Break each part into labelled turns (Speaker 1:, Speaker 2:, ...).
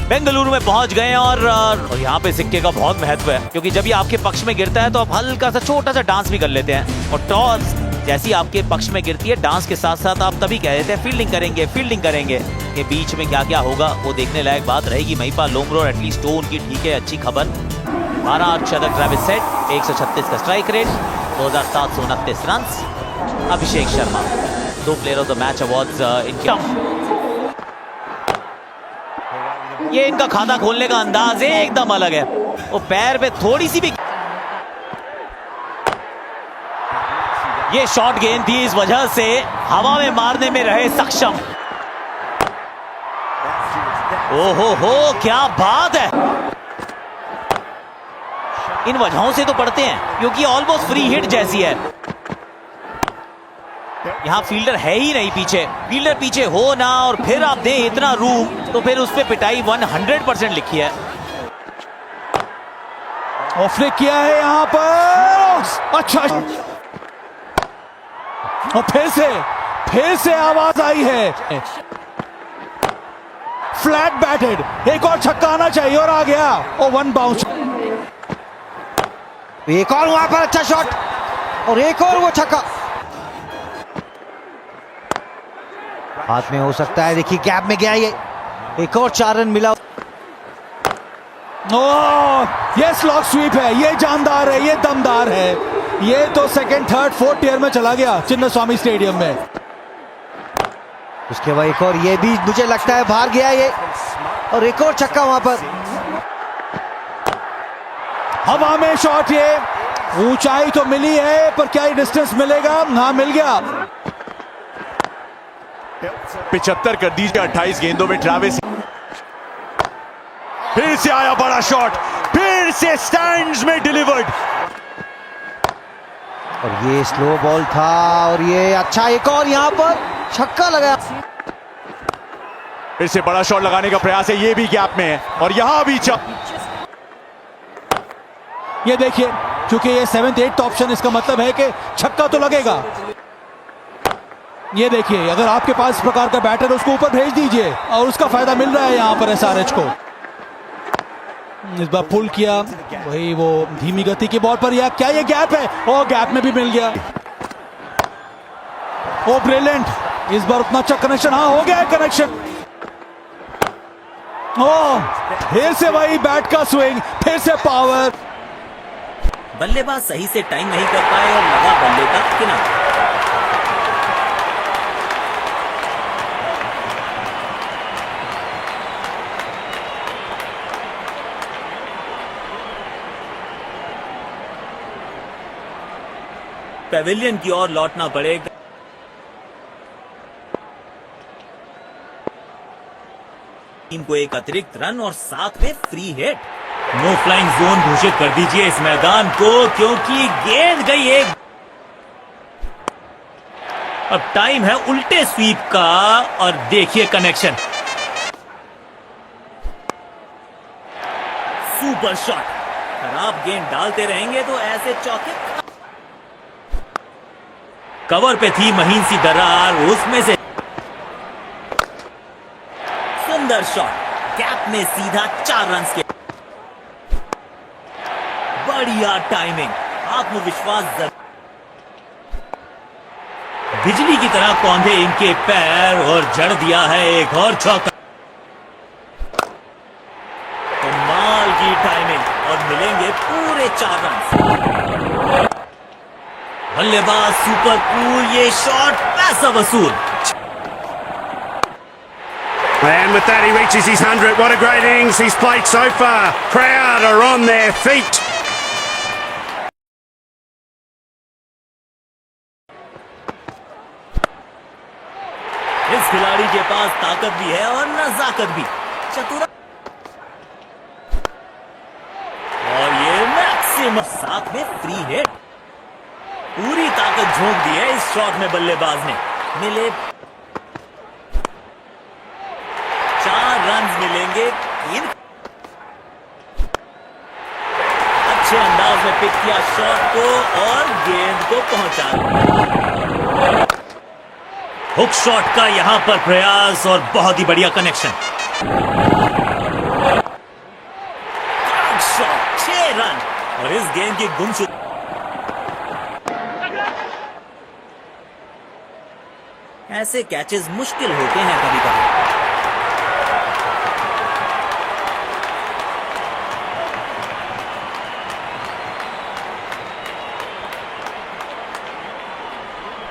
Speaker 1: बेंगलुरु में पहुंच गए और यहाँ पे सिक्के का बहुत महत्व है, क्योंकि जब ये आपके पक्ष में गिरता है तो आप हल्का सा छोटा सा डांस भी कर लेते हैं। और टॉस जैसी आपके पक्ष में गिरती है, डांस के साथ साथ आप तभी कह देते हैं फील्डिंग करेंगे। के बीच में क्या क्या होगा वो देखने लायक बात रहेगी। महिपाल लोमरोर एटलीस्ट तो उनकी ठीक है, अच्छी खबर। 12 अर्धशतक ट्रेविस हेड, 136 का strike rate, 2729 run. Abhishek Sharma 2 player of the match awards इनके। ये इनका खाता खोलने का अंदाज एकदम अलग है। वो पैर पे थोड़ी सी भी ये शॉट गेंद थी, इस वजह से हवा में मारने में रहे सक्षम। ओहो हो, क्या बात है। इन वजहों से तो पढ़ते हैं क्योंकि ऑलमोस्ट फ्री हिट जैसी है। यहां फील्डर है ही नहीं पीछे, फील्डर पीछे हो ना और फिर आप दें इतना रूम, तो फिर उस पे पिटाई 100% लिखी है।
Speaker 2: ऑफ ने किया है यहां पर, अच्छा। और फिर से आवाज आई है। फ्लैट बैटेड, एक और छक्का आना चाहिए और आ गया। और 1 बाउंस,
Speaker 3: एक और वहां पर अच्छा शॉट और एक और वो छक्का हाथ में हो सकता है। देखिए गैप में गया ये, एक और 4 रन मिला।
Speaker 2: ये स्लॉग स्वीप है, ये जानदार है, ये दमदार है। ये तो सेकंड, थर्ड, फोर्थ टियर में चला गया चिन्नास्वामी स्टेडियम में।
Speaker 3: उसके बाद एक और, ये भी मुझे लगता है बाहर गया ये, और एक और छक्का वहां पर।
Speaker 2: हवा में शॉट, ये ऊंचाई तो मिली है पर क्या डिस्टेंस मिलेगा? हाँ, मिल गया।
Speaker 4: 75 कर दीजिए 28 गेंदों में ट्रेविस। फिर से आया बड़ा शॉट, फिर से स्टैंड्स में डिलीवर्ड।
Speaker 3: और ये स्लो बॉल था और ये अच्छा, एक और यहां पर छक्का लगाया।
Speaker 4: फिर से बड़ा शॉट लगाने का प्रयास है, ये भी गैप में है और यहां भी
Speaker 2: ये देखिए, क्योंकि ये 7th 8th ऑप्शन, इसका मतलब है कि छक्का तो लगेगा। ये देखिए, अगर आपके पास इस प्रकार का बैटर उसको ऊपर भेज दीजिए और उसका फायदा मिल रहा है यहां पर एसआरएच को। इस बार पुल किया, वही वो धीमी गति की बॉल पर, या क्या ये गैप है? और गैप में भी मिल गया। ओ ब्रिलियंट, इस बार उतना अच्छा कनेक्शन, हाँ हो गया है कनेक्शन। ओ फिर से वही बैट का स्विंग, फिर से पावर।
Speaker 1: बल्लेबाज सही से टाइम नहीं कर पाए और लगा बल्ले का किनारा। पेविलियन की ओर लौटना पड़ेगा। टीम को एक अतिरिक्त रन और साथ में free hit. No flying zone घोषित कर दीजिए इस मैदान को, क्योंकि गेंद गई एक। अब टाइम है उल्टे स्वीप का और देखिए कनेक्शन। Super shot. खराब गेंद डालते रहेंगे तो ऐसे चौके। कवर पे थी महीन सी दरार, उसमें से सुंदर शॉट, गैप में सीधा 4 रन के। बढ़िया टाइमिंग, आत्मविश्वास। बिजली की तरह कौंधे इनके पैर और जड़ दिया है एक और चौका। कमाल की टाइमिंग और मिलेंगे पूरे 4 रन। बल्लेबाज सुपर कूल, ये शॉट पैसा वसूल।
Speaker 5: And with that he reaches his 100. What a great innings he's played so far. Crowd are on their feet.
Speaker 1: इस खिलाड़ी के पास ताकत भी है और नजाकत भी। चतुरा और ये मैक्सिमम, साथ में फ्री हिट। पूरी ताकत झोंक दी है इस शॉट में बल्लेबाज ने। मिले 4 रन मिलेंगे। अच्छे अंदाज में पिक किया शॉट को और गेंद को पहुंचा। हुक शॉट का यहां पर प्रयास और बहुत ही बढ़िया कनेक्शन।
Speaker 6: गेंद की गुमशुद ऐसे कैचेस मुश्किल होते हैं कभी कभी।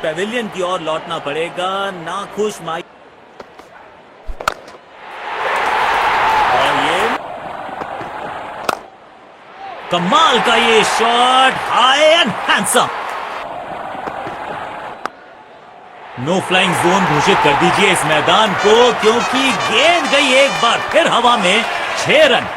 Speaker 6: पेविलियन की ओर लौटना पड़ेगा, नाखुश माई। और ये कमाल का ये shot, high and handsome. No flying zone घोषित कर दीजिए इस मैदान को, क्योंकि गेंद गई एक बार फिर हवा में 6 रन।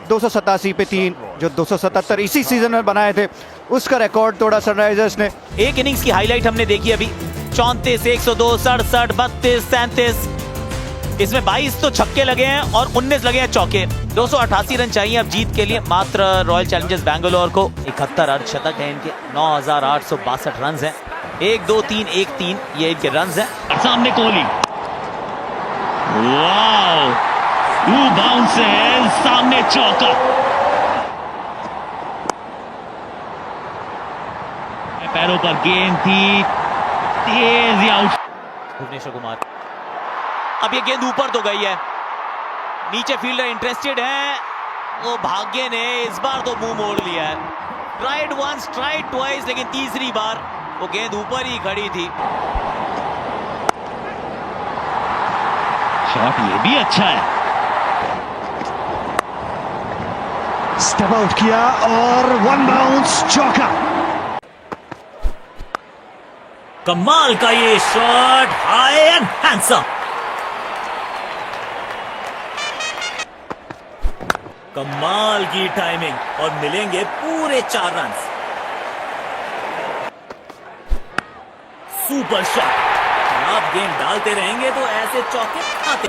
Speaker 4: 287 पे 3, जो 277 इसी सीजन में बनाए थे, उसका रिकॉर्ड तोड़ा सनराइजर्स ने।
Speaker 1: एक इनिंग्स की हाईलाइट हमने देखी अभी, 34, 102, 67, 32, 37। इसमें 22 तो छक्के लगे हैं और 19 लगे हैं चौके। 288 रन चाहिए अब जीत के लिए मात्र रॉयल चैलेंजर्स बैंगलोर को। 71 अर्धशतक है इनके, 9,862 रन हैं। 1, 2, 3, 1, 3 ये इनके रन हैं।
Speaker 6: सामने कोहली, वाओ, 2 बाउंसेस, सामने चौका। पैरों पर गेंद थी, तेज आउट।
Speaker 1: भुवनेश्वर कुमार, अब ये गेंद ऊपर तो गई है, नीचे फील्डर इंटरेस्टेड है, वो भाग्य ने इस बार तो मुंह मोड़ लिया है। ट्राइड वंस, ट्राइड ट्वाइस, लेकिन तीसरी बार वो गेंद ऊपर ही खड़ी थी।
Speaker 6: शॉट ये भी अच्छा है,
Speaker 4: स्टेप आउट किया और 1 बाउंस चौका।
Speaker 6: कमाल का ये शॉट, हाई एंड हैंडसम। कमाल की टाइमिंग और मिलेंगे पूरे 4 रन। सुपर शॉट, आप गेंद डालते रहेंगे तो ऐसे चौके आते।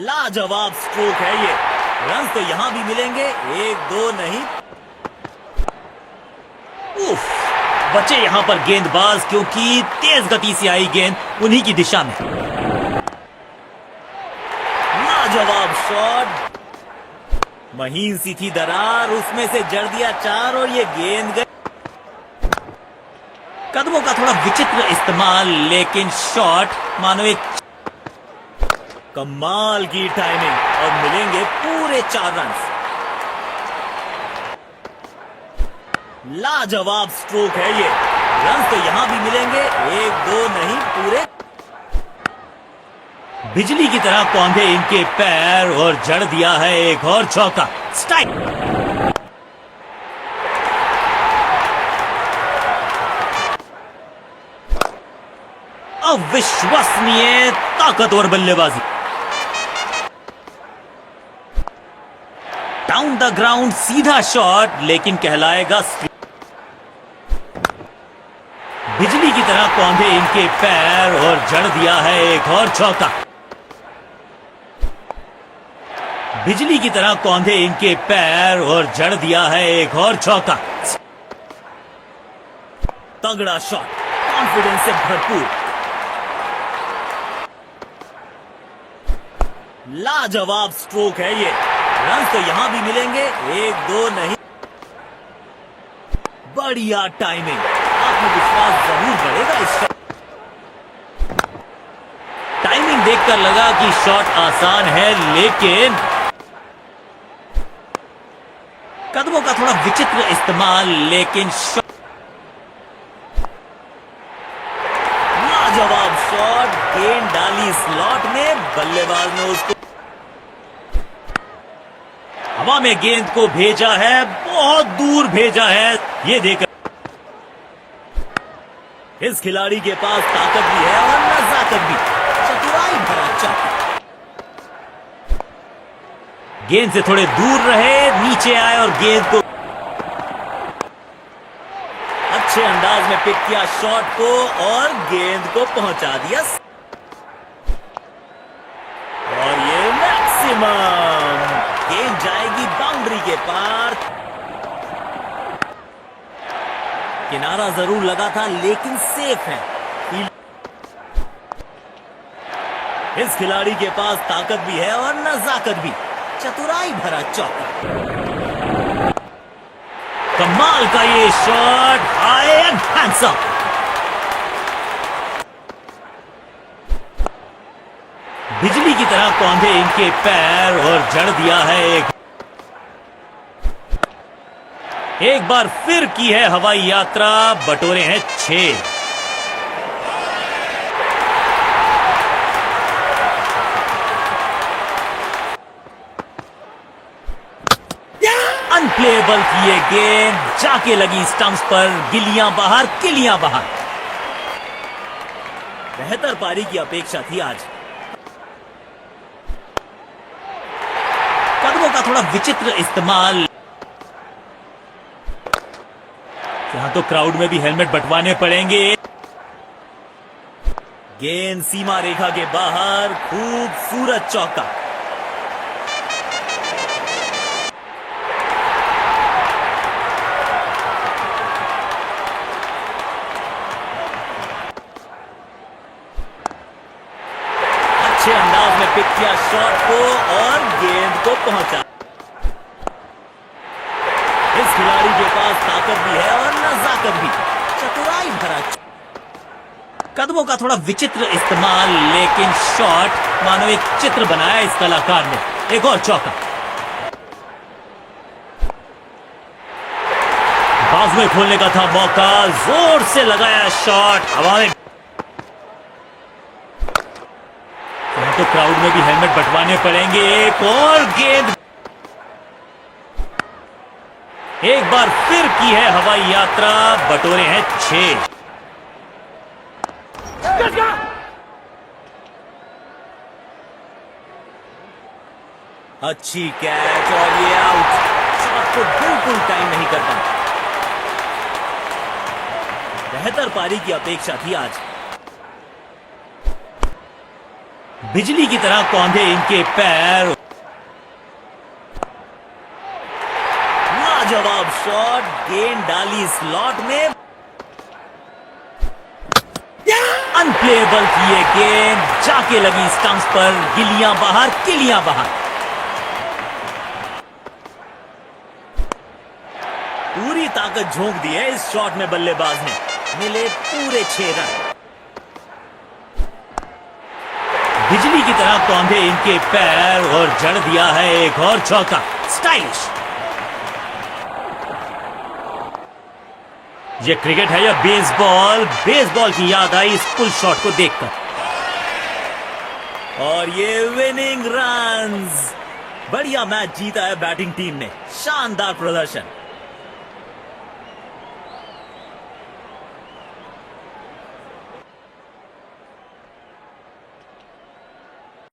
Speaker 6: लाजवाब स्ट्रोक है ये, रन तो यहां भी मिलेंगे, 1, 2 नहीं। उफ, बचे यहां पर गेंदबाज, क्योंकि तेज गति से आई गेंद उन्हीं की दिशा में। लाजवाब शॉट, महीन सी थी दरार, उसमें से जड़ दिया 4 और ये गेंद गई। कदमों का थोड़ा विचित्र इस्तेमाल, लेकिन शॉट मानो एक। कमाल की टाइमिंग और मिलेंगे पूरे 4 रन। लाजवाब स्ट्रोक है ये, रन तो यहां भी मिलेंगे, 1, 2 नहीं पूरे। बिजली की तरह कौंधे इनके पैर और जड़ दिया है एक और चौका। स्ट्राइक, अविश्वसनीय ताकतवर बल्लेबाजी। डाउन द ग्राउंड सीधा शॉट, लेकिन कहलाएगा बिजली की तरह कौंधे इनके पैर और जड़ दिया है एक और चौका। बिजली की तरह कौंधे इनके पैर और जड़ दिया है एक और चौका। तगड़ा शॉट, कॉन्फिडेंस से भरपूर। लाजवाब स्ट्रोक है ये, रन तो यहां भी मिलेंगे, 1, 2 नहीं। बढ़िया टाइमिंग, आत्मविश्वास जरूर बढ़ेगा इस शॉट। टाइमिंग देखकर लगा कि शॉट आसान है, लेकिन कदमों का थोड़ा विचित्र इस्तेमाल, लेकिन लाजवाब शॉट, गेंद डाली स्लॉट में, बल्लेबाज ने उसको हवा में गेंद को भेजा है, बहुत दूर भेजा है। ये देखकर इस खिलाड़ी के पास ताकत भी है और नजाकत भी। चतुराई भरा चौका, गेंद से थोड़े दूर रहे, नीचे आए और गेंद को अच्छे अंदाज में पिक किया शॉट को और गेंद को पहुंचा दिया। और ये मैक्सिमम, गेंद जाएगी बाउंड्री के पार। किनारा जरूर लगा था, लेकिन सेफ है। इस खिलाड़ी के पास ताकत भी है और नजाकत भी। चतुराई भरा चौका, कमाल का ये शॉट, हाई एंड हैंडसम। बिजली की तरह कौंधे इनके पैर और जड़ दिया है एक बार फिर की है हवाई यात्रा, बटोरे हैं 6। अनप्लेएबल की ये गेंद जाके लगी स्टंप्स पर, गिलियां बाहर, किलियां बाहर। बेहतर पारी की अपेक्षा थी आज। कदमों का थोड़ा विचित्र इस्तेमाल। यहां तो क्राउड में भी हेलमेट बंटवाने पड़ेंगे। गेंद सीमा रेखा के बाहर, खूबसूरत चौका। अच्छे अंदाज में पिक किया शॉट को और गेंद को पहुंचा। इस खिलाड़ी के पास ताकत भी है और नजाकत भी, चतुराई भरा। कदमों का थोड़ा विचित्र इस्तेमाल, लेकिन शॉट मानो एक चित्र बनाया इस कलाकार ने। एक और चौका। बाजुएं खोलने का था मौका, जोर से लगाया शॉट, हवा में। तो क्राउड में भी हेलमेट बंटवाने पड़ेंगे। एक और गेंद, एक बार फिर की है हवाई यात्रा, बटोरे हैं 6। अच्छी कैच और ये आउट। शॉट को बिल्कुल टाइम नहीं करता। बेहतर पारी की अपेक्षा थी आज। बिजली की तरह कौंधे इनके पैर। लाजवाब शॉट, गेंद डाली स्लॉट में। अनप्लेएबल की ये गेंद जाके लगी स्टंप्स पर, गिलियां बाहर, किलियां बाहर। पूरी ताकत झोंक दी है इस शॉट में बल्लेबाज ने। मिले पूरे 6 रन। बिजली की तरह कौंधे इनके पैर और जड़ दिया है एक और चौका। स्टाइलिश। ये क्रिकेट है या बेसबॉल? बेसबॉल की याद आई इस पुल शॉट को देखकर। और ये विनिंग रन्स। बढ़िया मैच जीता है बैटिंग टीम ने, शानदार प्रदर्शन।